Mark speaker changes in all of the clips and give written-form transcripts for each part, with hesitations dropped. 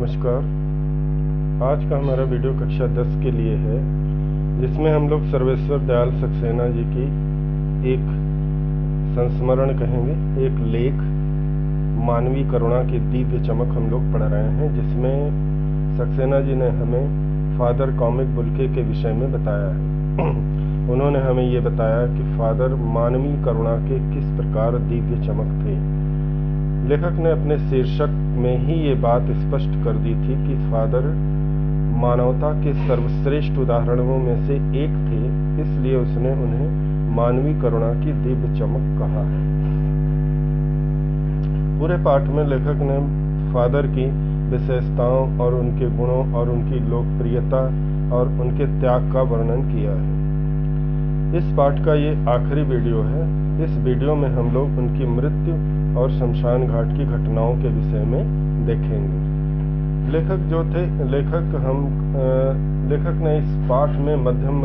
Speaker 1: नमस्कार। आज का हमारा वीडियो कक्षा 10 के लिए है, जिसमें हम लोग सर्वेश्वर दयाल सक्सेना जी की एक संस्मरण कहेंगे, एक लेख मानवीय करुणा की दिव्य चमक हम लोग पढ़ रहे हैं, जिसमें सक्सेना जी ने हमें फादर कॉमिक बुल्के के विषय में बताया है। उन्होंने हमें ये बताया कि फादर मानवीय करुणा के किस प्रकार दिव्य चमक थे। लेखक ने अपने शीर्षक में ही ये बात स्पष्ट कर दी थी कि फादर मानवता के सर्वश्रेष्ठ उदाहरणों में से एक थे, इसलिए उसने उन्हें मानवीय करुणा की दिव्य चमक कहा है। पूरे पाठ में लेखक ने फादर की विशेषताओं और उनके गुणों और उनकी लोकप्रियता और उनके त्याग का वर्णन किया है। इस पाठ का ये आखिरी वीडियो है। इस वीडियो में हम लोग उनकी मृत्यु और शमशान घाट की घटनाओं के विषय में देखेंगे। लेखक ने इस पाठ में मध्यम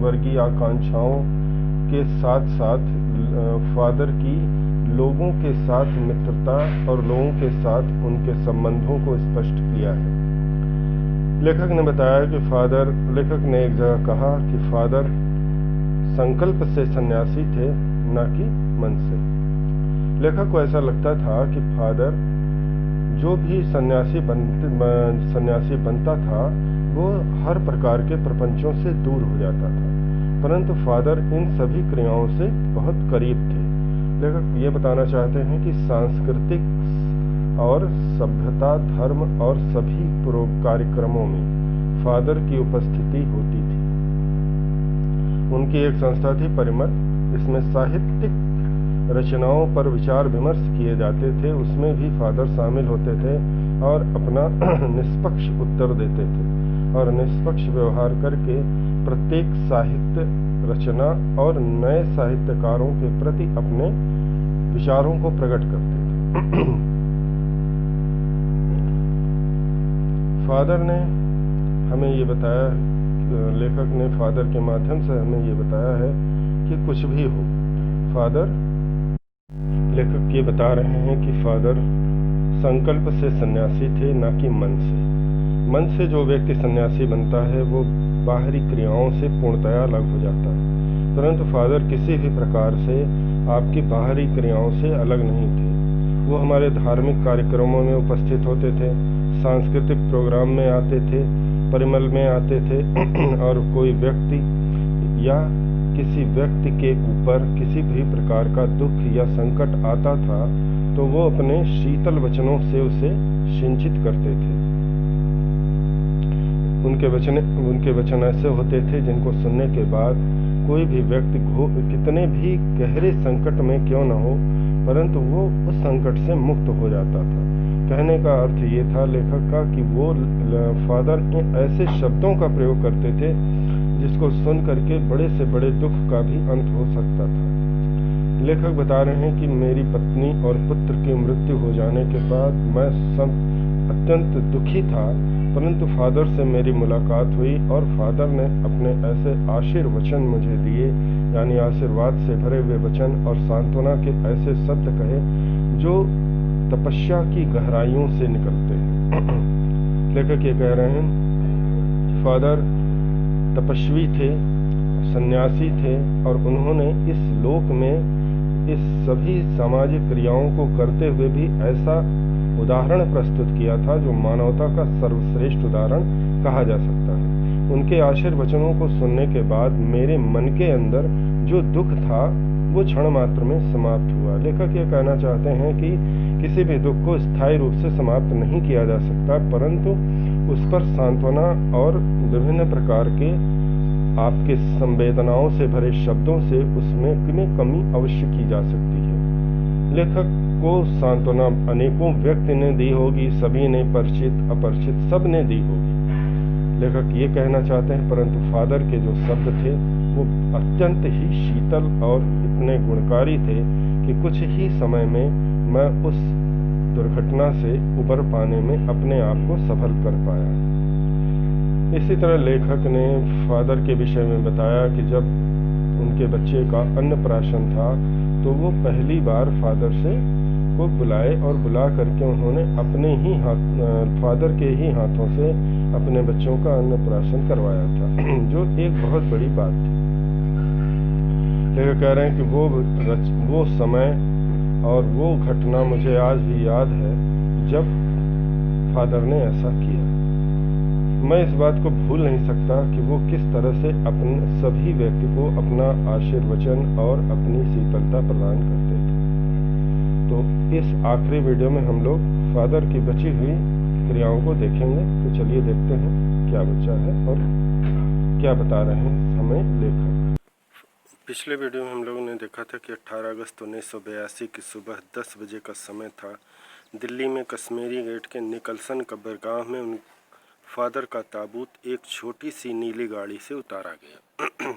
Speaker 1: वर्गीय आकांक्षाओं के साथ साथ फादर की लोगों के साथ मित्रता और लोगों के साथ उनके संबंधों को स्पष्ट किया है। लेखक ने बताया कि लेखक ने एक जगह कहा कि फादर संकल्प से सन्यासी थे, न कि मन से। लेखक को ऐसा लगता था कि फादर जो भी सन्यासी बनता था वो हर प्रकार के प्रपंचों से दूर हो जाता था, परंतु फादर इन सभी क्रियाओं से बहुत करीब थे। लेखक ये बताना चाहते हैं कि सांस्कृतिक और सभ्यता, धर्म और सभी कार्यक्रमों में फादर की उपस्थिति होती थी। उनकी एक संस्था थी परिमल, इसमें साहित्यिक रचनाओं पर विचार विमर्श किए जाते थे। उसमें भी फादर शामिल होते थे और अपना निष्पक्ष उत्तर देते थे और निष्पक्ष व्यवहार करके प्रत्येक साहित्य रचना और नए साहित्यकारों के प्रति अपने विचारों को प्रकट करते थे। फादर ने हमें ये बताया, लेखक ने फादर के माध्यम से हमें ये बताया है कि कुछ भी हो, लेखक ये बता रहे हैं कि फादर संकल्प से सन्यासी थे, न कि मन से। मन से जो व्यक्ति सन्यासी बनता है वो बाहरी क्रियाओं से पूर्णतया अलग हो जाता है, परंतु फादर किसी भी प्रकार से आपकी बाहरी क्रियाओं से अलग नहीं थे। वो हमारे धार्मिक कार्यक्रमों में उपस्थित होते थे, सांस्कृतिक प्रोग्राम में आते थे, परिमल में आते थे और कोई व्यक्ति या किसी व्यक्ति के ऊपर किसी भी प्रकार का दुख या संकट आता था तो वो अपने शीतल वचनों से उसे सिंचित करते थे। उनके वचन ऐसे होते थे जिनको सुनने के बाद कोई भी व्यक्ति कितने भी गहरे संकट में क्यों न हो, परंतु वो उस संकट से मुक्त हो जाता था। कहने का अर्थ ये था लेखक का कि वो फादर ऐसे शब्दों का प्रयोग करते थे जिसको सुन करके बड़े से बड़े दुख का भी अंत हो सकता था। लेखक बता रहे हैं कि मेरी पत्नी और पुत्र की मृत्यु हो जाने के बाद मैं अत्यंत दुखी था, परंतु फादर से मेरी मुलाकात हुई और फादर ने अपने ऐसे आशीर्वचन मुझे दिए, यानी आशीर्वाद से भरे हुए वचन और सांत्वना के ऐसे शब्द कहे जो तपस्या की गहराइयों से निकलते हैं। लेखक ये कह रहे हैं फादर तपस्वी थे, सन्यासी थे और उन्होंने इस लोक में इस सभी सामाजिक क्रियाओं को करते हुए भी ऐसा उदाहरण प्रस्तुत किया था जो मानवता का सर्वश्रेष्ठ उदाहरण कहा जा सकता है। उनके आशीर्वचनों को सुनने के बाद मेरे मन के अंदर जो दुख था वो क्षण मात्र में समाप्त हुआ। लेखक ये कहना चाहते हैं कि किसी भी दुख को स्थायी रूप से समाप्त नहीं किया जा सकता, परंतु उस पर सांत्वना और विभिन्न प्रकार के आपके संवेदनाओं से भरे शब्दों से उसमें कमी अवश्य की जा सकती है। लेखक को सांत्वना अनेकों व्यक्ति ने दी होगी, सभी ने, परिचित अपरिचित सब ने दी होगी। लेखक ये कहना चाहते हैं परंतु फादर के जो शब्द थे वो अत्यंत ही शीतल और इतने गुणकारी थे कि कुछ ही समय में मैं उस दुर्घटना से उबर पाने में अपने आप को सफल कर पाया। इसी तरह लेखक ने फादर के विषय में बताया कि जब उनके बच्चे का अन्नप्राशन था तो वो पहली बार फादर से को बुलाए और बुला करके उन्होंने अपने ही फादर के ही हाथों से अपने बच्चों का अन्नप्राशन करवाया था जो एक बहुत बड़ी बात थी। लेकिन कह रहे हैं कि वो समय और वो घटना मुझे आज भी याद है जब फादर ने ऐसा किया। मैं इस बात को भूल नहीं सकता कि वो किस तरह से अपने सभी व्यक्ति को अपना आशीर्वचन और अपनी शीतलता प्रदान करते थे। तो इस आखिरी वीडियो में हम लोग फादर की बची हुई क्रियाओं को देखेंगे। तो चलिए देखते हैं क्या बचा है और क्या बता रहे हैं हमें लेखक। पिछले वीडियो में हम लोगों ने देखा था कि 18 अगस्त 1982 की सुबह 10 बजे का समय था। दिल्ली में कश्मीरी गेट के निकलसन कब्रगाह में उन फादर का ताबूत एक छोटी सी नीली गाड़ी से उतारा गया।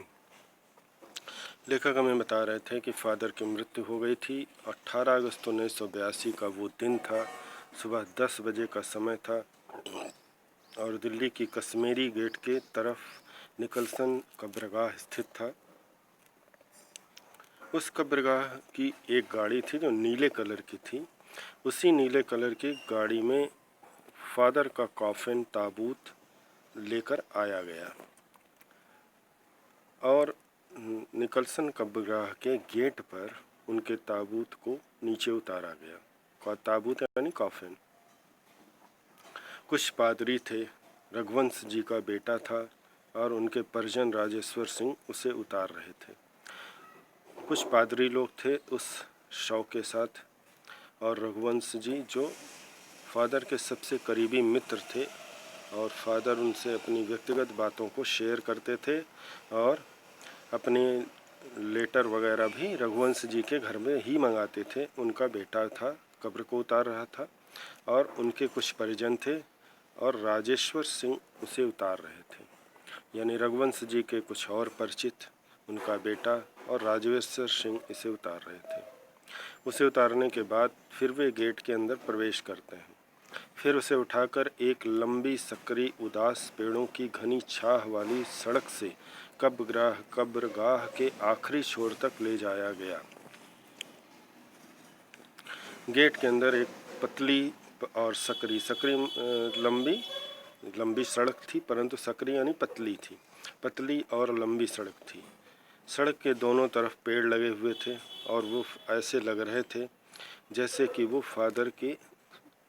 Speaker 1: लेखक हमें बता रहे थे कि फादर की मृत्यु हो गई थी। 18 अगस्त 1982 का वो दिन था, सुबह 10 बजे का समय था और दिल्ली की कश्मीरी गेट के तरफ निकलसन कब्रगाह स्थित था। उस कब्रगाह की एक गाड़ी थी जो नीले कलर की थी। उसी नीले कलर की गाड़ी में फादर का कॉफिन ताबूत लेकर आया गया और निकलसन कब्रगाह के गेट पर उनके ताबूत को नीचे उतारा गया। ताबूत यानी कॉफिन। कुछ पादरी थे, रघुवंश जी का बेटा था और उनके परिजन राजेश्वर सिंह उसे उतार रहे थे। कुछ पादरी लोग थे उस शव के साथ और रघुवंश जी जो फादर के सबसे करीबी मित्र थे और फादर उनसे अपनी व्यक्तिगत बातों को शेयर करते थे और अपने लेटर वगैरह भी रघुवंश जी के घर में ही मंगाते थे। उनका बेटा था, कब्र को उतार रहा था और उनके कुछ परिजन थे और राजेश्वर सिंह उसे उतार रहे थे। यानी रघुवंश जी के कुछ और परिचित, उनका बेटा और राजेश्वर सिंह इसे उतार रहे थे। उसे उतारने के बाद फिर वे गेट के अंदर प्रवेश करते हैं। फिर उसे उठाकर एक लंबी सकरी उदास पेड़ों की घनी छाह वाली सड़क से कब्रगाह के आखिरी छोर तक ले जाया गया। गेट के अंदर एक पतली और सकरी लंबी सड़क थी, परंतु सकरी यानी पतली थी। पतली और लंबी सड़क थी। सड़क के दोनों तरफ पेड़ लगे हुए थे और वो ऐसे लग रहे थे जैसे कि वो फादर के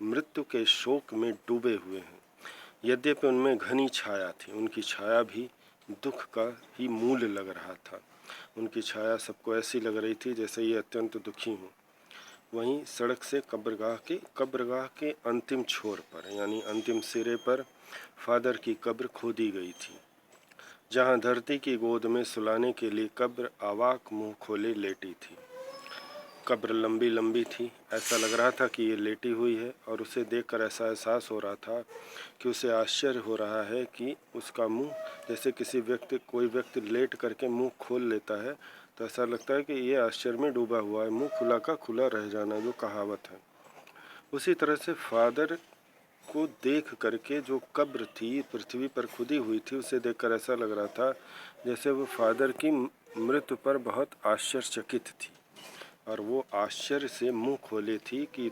Speaker 1: मृत्यु के शोक में डूबे हुए हैं। यद्यपि उनमें घनी छाया थी, उनकी छाया भी दुख का ही मूल लग रहा था। उनकी छाया सबको ऐसी लग रही थी जैसे ये अत्यंत दुखी हों। वहीं सड़क से कब्रगाह के अंतिम छोर पर यानी अंतिम सिरे पर फादर की कब्र खोदी गई थी, जहां धरती की गोद में सुलाने के लिए कब्र अवाक मुंह खोले लेटी थी। कब्र लंबी लंबी थी, ऐसा लग रहा था कि ये लेटी हुई है और उसे देखकर ऐसा एहसास हो रहा था कि उसे आश्चर्य हो रहा है कि उसका मुंह, जैसे कोई व्यक्ति लेट करके मुंह खोल लेता है तो ऐसा लगता है कि ये आश्चर्य में डूबा हुआ है, मुंह खुला का खुला रह जाना जो कहावत है। उसी तरह से फादर को देख करके जो कब्र थी पृथ्वी पर खुदी हुई थी, उसे देखकर ऐसा लग रहा था जैसे वो फादर की मृत्यु पर बहुत आश्चर्यचकित थी और वो आश्चर्य से मुंह खोले थी कि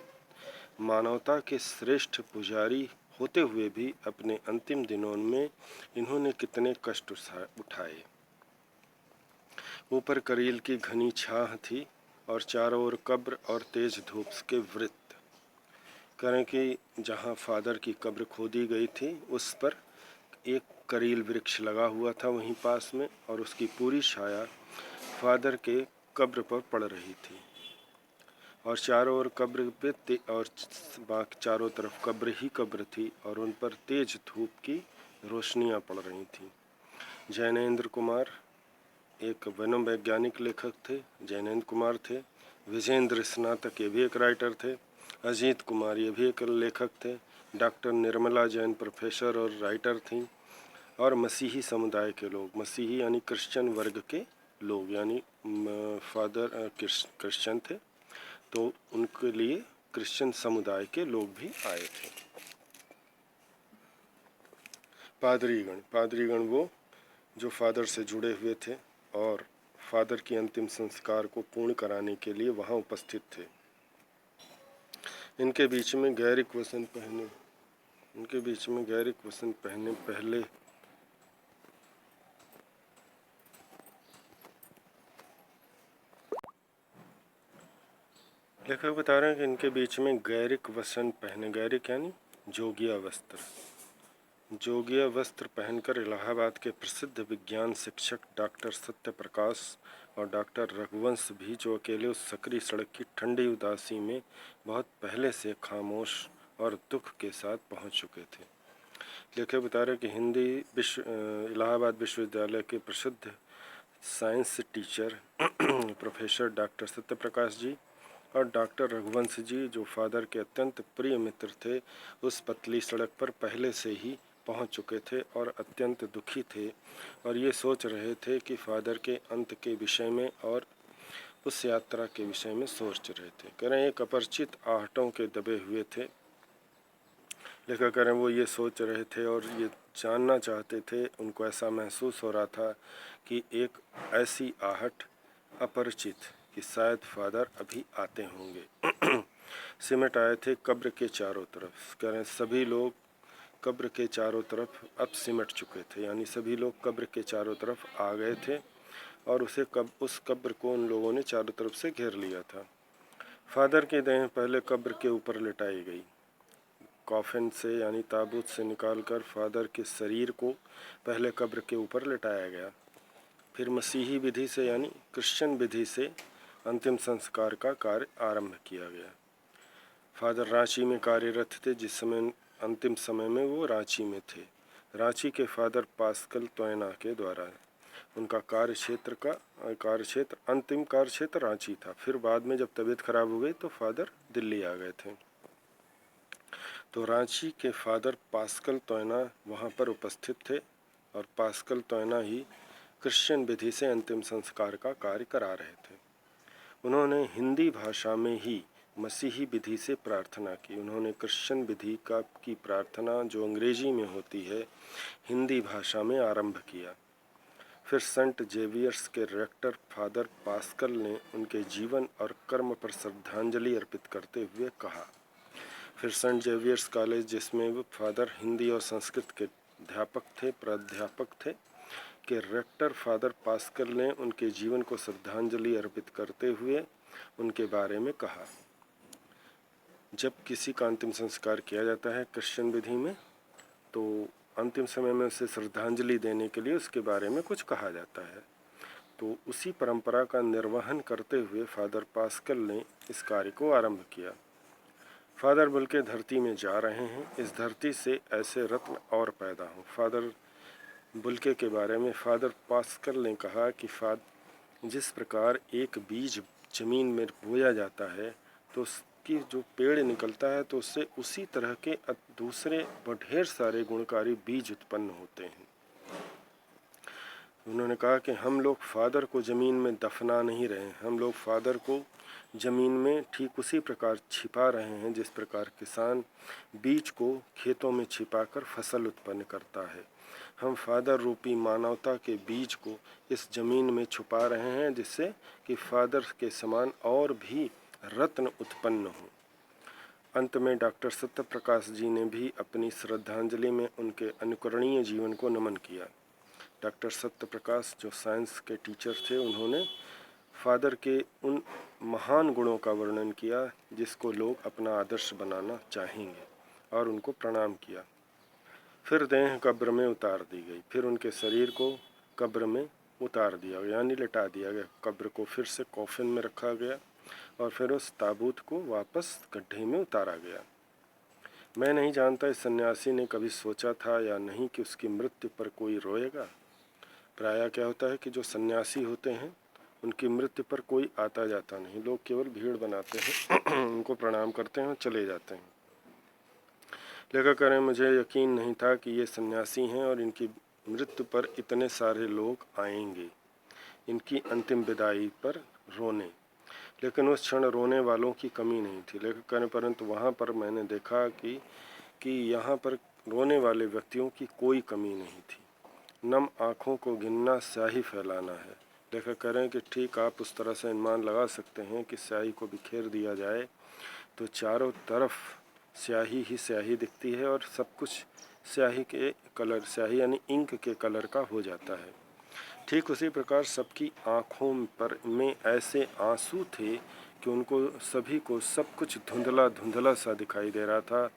Speaker 1: मानवता के श्रेष्ठ पुजारी होते हुए भी अपने अंतिम दिनों में इन्होंने कितने कष्ट उठाए। ऊपर करील की घनी छाह थी और चारों ओर कब्र और तेज धूप के वृत्त। करें कि जहाँ फादर की कब्र खोदी गई थी उस पर एक करील वृक्ष लगा हुआ था वहीं पास में और उसकी पूरी छाया फादर के कब्र पर पड़ रही थी और चारों ओर कब्र पे और चारों तरफ कब्र थी और उन पर तेज धूप की रोशनियाँ पड़ रही थीं। जैनेन्द्र कुमार एक वैज्ञानिक लेखक थे, जैनेन्द्र कुमार थे। विजेंद्र स्नातक, ये भी एक राइटर थे। अजीत कुमार, ये भी एक लेखक थे। डॉक्टर निर्मला जैन प्रोफेसर और राइटर थीं। और मसीही समुदाय के लोग, मसीही यानी क्रिश्चियन वर्ग के लोग, यानी फादर क्रिश्चियन थे तो उनके लिए क्रिश्चियन समुदाय के लोग भी आए थे। पादरीगण वो जो फादर से जुड़े हुए थे और फादर की अंतिम संस्कार को पूर्ण कराने के लिए वहाँ उपस्थित थे। इनके बीच में गैरिक वसन पहने पहले लेखक बता रहे हैं कि इनके बीच में गैरिक वसन पहने, गैरिक यानी जोगिया वस्त्र पहनकर इलाहाबाद के प्रसिद्ध विज्ञान शिक्षक डॉक्टर सत्यप्रकाश और डॉक्टर रघुवंश भी, जो अकेले उस सकरी सड़क की ठंडी उदासी में बहुत पहले से खामोश और दुख के साथ पहुंच चुके थे। लेखक बता रहे कि इलाहाबाद विश्वविद्यालय के प्रसिद्ध science teacher professor doctor Satyaprakash ji और डॉक्टर रघुवंश जी, जो फादर के अत्यंत प्रिय मित्र थे, उस पतली सड़क पर पहले से ही पहुंच चुके थे और अत्यंत दुखी थे और ये सोच रहे थे कि फादर के अंत के विषय में और उस यात्रा के विषय में सोच रहे थे। कह रहे एक अपरिचित आहटों के दबे हुए थे। लेखक कह रहे वो ये सोच रहे थे और ये जानना चाहते थे, उनको ऐसा महसूस हो रहा था कि एक ऐसी आहट अपरिचित कि शायद फादर अभी आते होंगे। सिमट आए थे कब्र के चारों तरफ। कह रहे सभी लोग कब्र के चारों तरफ अब सिमट चुके थे, यानी सभी लोग कब्र के चारों तरफ आ गए थे और उस कब्र को उन लोगों ने चारों तरफ से घेर लिया था। फादर की देह पहले कब्र के ऊपर लिटाई गई। कॉफिन से यानी ताबूत से निकालकर फादर के शरीर को पहले कब्र के ऊपर लिटाया गया। फिर मसीही विधि से यानी क्रिश्चियन विधि से अंतिम संस्कार का कार्य आरंभ किया गया। फादर रांची में कार्यरत थे, जिस समय अंतिम समय में वो रांची में थे। रांची के फादर पास्कल तोयना के द्वारा उनका अंतिम कार्यक्षेत्र रांची था। फिर बाद में जब तबीयत खराब हो गई तो फादर दिल्ली आ गए थे। तो रांची के फादर पास्कल तोयना वहाँ पर उपस्थित थे और पास्कल तोयना ही क्रिश्चियन विधि से अंतिम संस्कार का कार्य करा रहे थे। उन्होंने हिंदी भाषा में ही मसीही विधि से प्रार्थना की। उन्होंने क्रिश्चियन विधि की प्रार्थना, जो अंग्रेजी में होती है, हिंदी भाषा में आरंभ किया। फिर सेंट जेवियर्स के रेक्टर फादर पास्कल ने उनके जीवन और कर्म पर श्रद्धांजलि अर्पित करते हुए कहा। फिर सेंट जेवियर्स कॉलेज, जिसमें वो फादर हिंदी और संस्कृत के प्राध्यापक थे, के रेक्टर फादर पास्कल ने उनके जीवन को श्रद्धांजलि अर्पित करते हुए उनके बारे में कहा। जब किसी का अंतिम संस्कार किया जाता है क्रिश्चियन विधि में, तो अंतिम समय में उसे श्रद्धांजलि देने के लिए उसके बारे में कुछ कहा जाता है। तो उसी परंपरा का निर्वहन करते हुए फादर पास्कल ने इस कार्य को आरंभ किया। फादर बल्कि धरती में जा रहे हैं, इस धरती से ऐसे रत्न और पैदा हों। फादर बुल्के के बारे में फादर पास्कल ने कहा कि जिस प्रकार एक बीज जमीन में बोया जाता है तो उसकी जो पेड़ निकलता है, तो उससे उसी तरह के दूसरे ढेर सारे गुणकारी बीज उत्पन्न होते हैं। उन्होंने कहा कि हम लोग फादर को ज़मीन में दफना नहीं रहे हैं, हम लोग फादर को ज़मीन में ठीक उसी प्रकार छिपा रहे हैं जिस प्रकार किसान बीज को खेतों में छिपाकर फसल उत्पन्न करता है। हम फादर रूपी मानवता के बीज को इस ज़मीन में छुपा रहे हैं, जिससे कि फादर के समान और भी रत्न उत्पन्न हों। अंत में डॉक्टर सत्यप्रकाश जी ने भी अपनी श्रद्धांजलि में उनके अनुकरणीय जीवन को नमन किया। डॉक्टर सत्यप्रकाश जो साइंस के टीचर थे, उन्होंने फादर के उन महान गुणों का वर्णन किया जिसको लोग अपना आदर्श बनाना चाहेंगे, और उनको प्रणाम किया। फिर देह कब्र में उतार दी गई। फिर उनके शरीर को कब्र में उतार दिया गया, यानी लिटा दिया गया। कब्र को फिर से कॉफिन में रखा गया और फिर उस ताबूत को वापस गड्ढे में उतारा गया। मैं नहीं जानता इस सन्यासी ने कभी सोचा था या नहीं कि उसकी मृत्यु पर कोई रोएगा। प्रायः क्या होता है कि जो सन्यासी होते हैं उनकी मृत्यु पर कोई आता जाता नहीं, लोग केवल भीड़ बनाते हैं उनको प्रणाम करते हैं और चले जाते हैं। लेखक कह रहे हैं मुझे यकीन नहीं था कि ये सन्यासी हैं और इनकी मृत्यु पर इतने सारे लोग आएंगे इनकी अंतिम विदाई पर रोने। लेकिन उस क्षण रोने वालों की कमी नहीं थी। लेखक कह रहे परंतु वहाँ पर मैंने देखा कि यहाँ पर रोने वाले व्यक्तियों की कोई कमी नहीं थी। नम आँखों को गिनना स्याही फैलाना है। लेखक कह रहे हैं कि ठीक आप उस तरह से अनुमान लगा सकते हैं कि स्याही को बिखेर दिया जाए तो चारों तरफ स्याही ही स्याही दिखती है और सब कुछ स्याही के कलर, स्याही यानी इंक के कलर का हो जाता है। ठीक उसी प्रकार सबकी आँखों में ऐसे आंसू थे कि उनको सभी को सब कुछ धुंधला धुंधला सा दिखाई दे रहा था।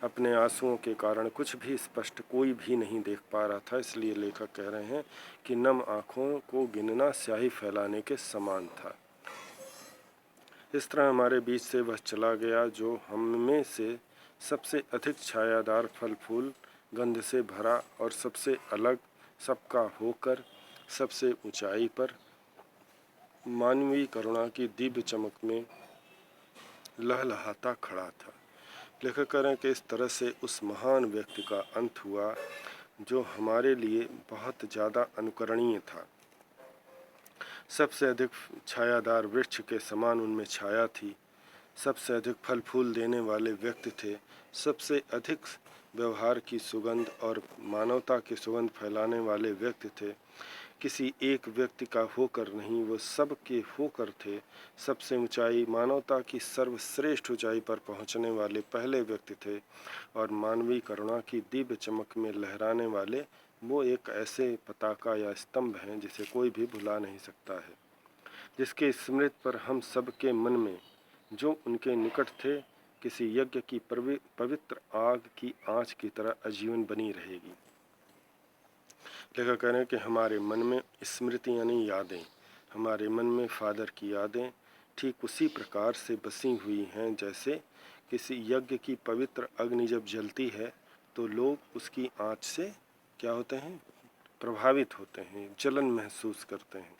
Speaker 1: अपने आंसुओं के कारण कुछ भी स्पष्ट कोई भी नहीं देख पा रहा था। इसलिए लेखक कह रहे हैं कि नम आँखों को गिनना स्याही फैलाने के समान था। इस तरह हमारे बीच से वह चला गया जो हम में से सबसे अधिक छायादार, फल फूल, गंध से भरा और सबसे अलग, सबका होकर सबसे ऊंचाई पर मानवीय करुणा की दिव्य चमक में लहलहाता खड़ा था। लेखक कह रहे हैं कि इस तरह से उस महान व्यक्ति का अंत हुआ जो हमारे लिए बहुत ज़्यादा अनुकरणीय था। सबसे अधिक छायादार वृक्ष के समान उनमें छाया थी, सबसे अधिक फल फूल देने वाले व्यक्ति थे, सबसे अधिक व्यवहार की सुगंध और मानवता की सुगंध फैलाने वाले व्यक्ति थे। किसी एक व्यक्ति का होकर नहीं, वो सब के होकर थे। सबसे ऊंचाई, मानवता की सर्वश्रेष्ठ ऊंचाई पर पहुंचने वाले पहले व्यक्ति थे और मानवीय करुणा की दिव्य चमक में लहराने वाले वो एक ऐसे पताका या स्तंभ हैं जिसे कोई भी भुला नहीं सकता है, जिसके स्मृति पर हम सब के मन में जो उनके निकट थे किसी यज्ञ की पवित्र आग की आँच की तरह आजीवन बनी रहेगी। लेखक कह रहे हैं कि हमारे मन में स्मृति यानी यादें, हमारे मन में फादर की यादें ठीक उसी प्रकार से बसी हुई हैं जैसे किसी यज्ञ की पवित्र अग्नि जब जलती है तो लोग उसकी आँच से क्या होते हैं, प्रभावित होते हैं, जलन महसूस करते हैं,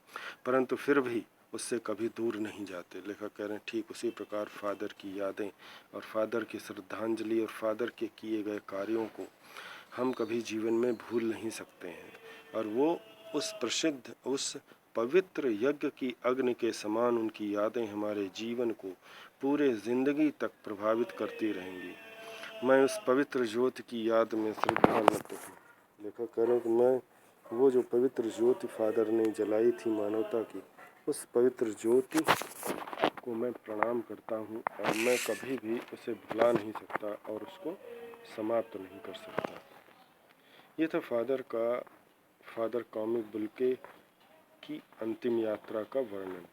Speaker 1: परंतु फिर भी उससे कभी दूर नहीं जाते। लेखक कह रहे हैं ठीक उसी प्रकार फादर की यादें और फादर की श्रद्धांजलि और फादर के किए गए कार्यों को हम कभी जीवन में भूल नहीं सकते हैं और वो उस प्रसिद्ध, उस पवित्र यज्ञ की अग्नि के समान उनकी यादें हमारे जीवन को पूरे ज़िंदगी तक प्रभावित करती रहेंगी। मैं उस पवित्र ज्योति की याद में श्रद्धान्वित हूँ। लेखक कह रहे हैं कि मैं वो जो पवित्र ज्योति फादर ने जलाई थी मानवता की, उस पवित्र ज्योति को मैं प्रणाम करता हूँ और मैं कभी भी उसे भुला नहीं सकता और उसको समाप्त नहीं कर सकता। ये था फादर कॉमिक बुल्के की अंतिम यात्रा का वर्णन।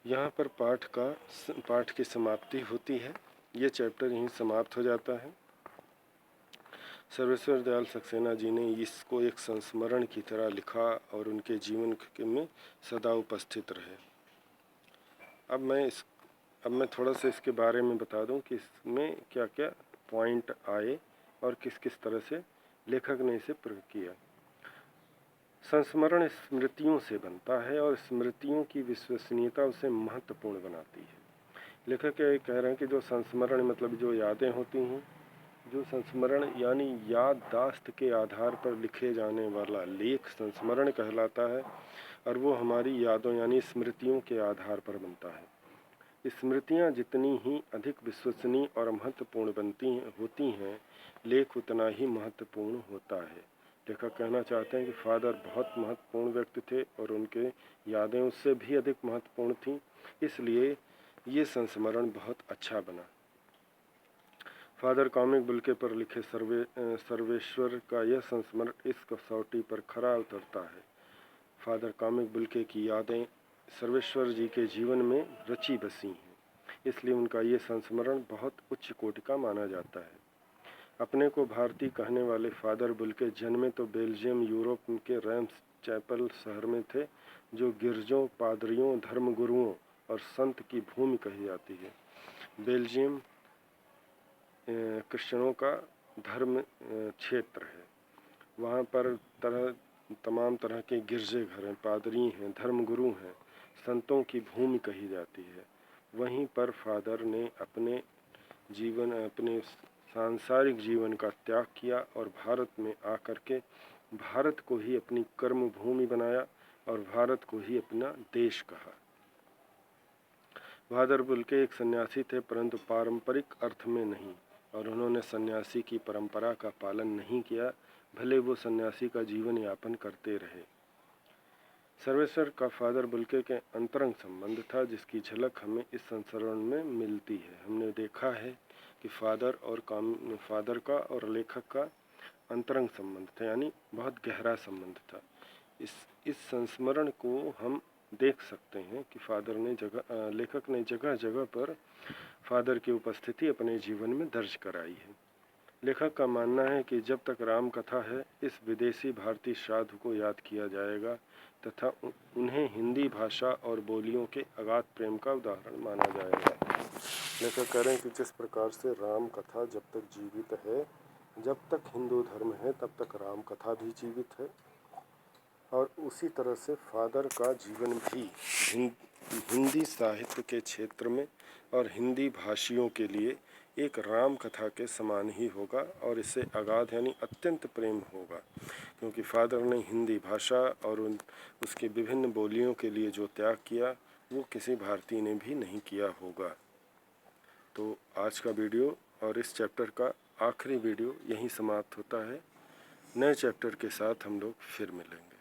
Speaker 1: यहाँ पर पाठ की समाप्ति होती है। ये चैप्टर यहीं समाप्त हो जाता है। सर्वेश्वर दयाल सक्सेना जी ने इसको एक संस्मरण की तरह लिखा और उनके जीवन में सदा उपस्थित रहे। अब मैं थोड़ा सा इसके बारे में बता दूं कि इसमें क्या क्या पॉइंट आए और किस किस तरह से लेखक ने इसे प्रयोग किया। संस्मरण स्मृतियों से बनता है और स्मृतियों की विश्वसनीयता उसे महत्वपूर्ण बनाती है। लेखक कह रहे हैं कि जो संस्मरण मतलब जो यादें होती हैं, जो संस्मरण यानी याददाश्त के आधार पर लिखे जाने वाला लेख संस्मरण कहलाता है और वो हमारी यादों यानी स्मृतियों के आधार पर बनता है। स्मृतियाँ जितनी ही अधिक विश्वसनीय और महत्वपूर्ण होती हैं, लेख उतना ही महत्वपूर्ण होता है। लेखक कहना चाहते हैं कि फादर बहुत महत्वपूर्ण व्यक्ति थे और उनके यादें उससे भी अधिक महत्वपूर्ण थीं, इसलिए ये संस्मरण बहुत अच्छा बना। फादर कॉमिक बुल्के पर लिखे सर्वेश्वर का यह संस्मरण इस कसौटी पर खरा उतरता है। फादर कॉमिक बुल्के की यादें सर्वेश्वर जी के जीवन में रची बसी हैं, इसलिए उनका ये संस्मरण बहुत उच्च कोटि का माना जाता है। अपने को भारतीय कहने वाले फादर बुल्के जन्मे तो बेल्जियम यूरोप के रैम्स चैपल शहर में थे, जो गिरजों, पादरियों, धर्मगुरुओं और संत की भूमि कही जाती है। बेल्जियम क्रिश्चियनों का धर्म क्षेत्र है। वहाँ पर तमाम तरह के गिरजे घर हैं, पादरी हैं, धर्मगुरु हैं, संतों की भूमि कही जाती है। वहीं पर फादर ने अपने सांसारिक जीवन का त्याग किया और भारत में आकर के भारत को ही अपनी कर्म भूमि बनाया और भारत को ही अपना देश कहा। फादर बुल्के एक सन्यासी थे, परंतु पारंपरिक अर्थ में नहीं, और उन्होंने सन्यासी की परंपरा का पालन नहीं किया, भले वो सन्यासी का जीवन यापन करते रहे। सर्वेश्वर का फादर बुल्के के अंतरंग संबंध था, जिसकी झलक हमें इस संस्करण में मिलती है। हमने देखा है कि फादर का और लेखक का अंतरंग संबंध था, यानी बहुत गहरा संबंध था। इस संस्मरण को हम देख सकते हैं कि लेखक ने जगह जगह पर फादर की उपस्थिति अपने जीवन में दर्ज कराई है। लेखक का मानना है कि जब तक राम कथा है, इस विदेशी भारतीय साधु को याद किया जाएगा तथा उन्हें हिंदी भाषा और बोलियों के अगाध प्रेम का उदाहरण माना जाएगा। लेखक कह रहे हैं कि जिस प्रकार से राम कथा जब तक जीवित है, जब तक हिंदू धर्म है, तब तक राम कथा भी जीवित है, और उसी तरह से फादर का जीवन भी हिंदी साहित्य के क्षेत्र में और हिंदी भाषियों के लिए एक राम कथा के समान ही होगा, और इससे अगाध यानी अत्यंत प्रेम होगा, क्योंकि फादर ने हिंदी भाषा और उसके विभिन्न बोलियों के लिए जो त्याग किया, वो किसी भारतीय ने भी नहीं किया होगा। तो आज का वीडियो और इस चैप्टर का आखिरी वीडियो यहीं समाप्त होता है। नए चैप्टर के साथ हम लोग फिर मिलेंगे।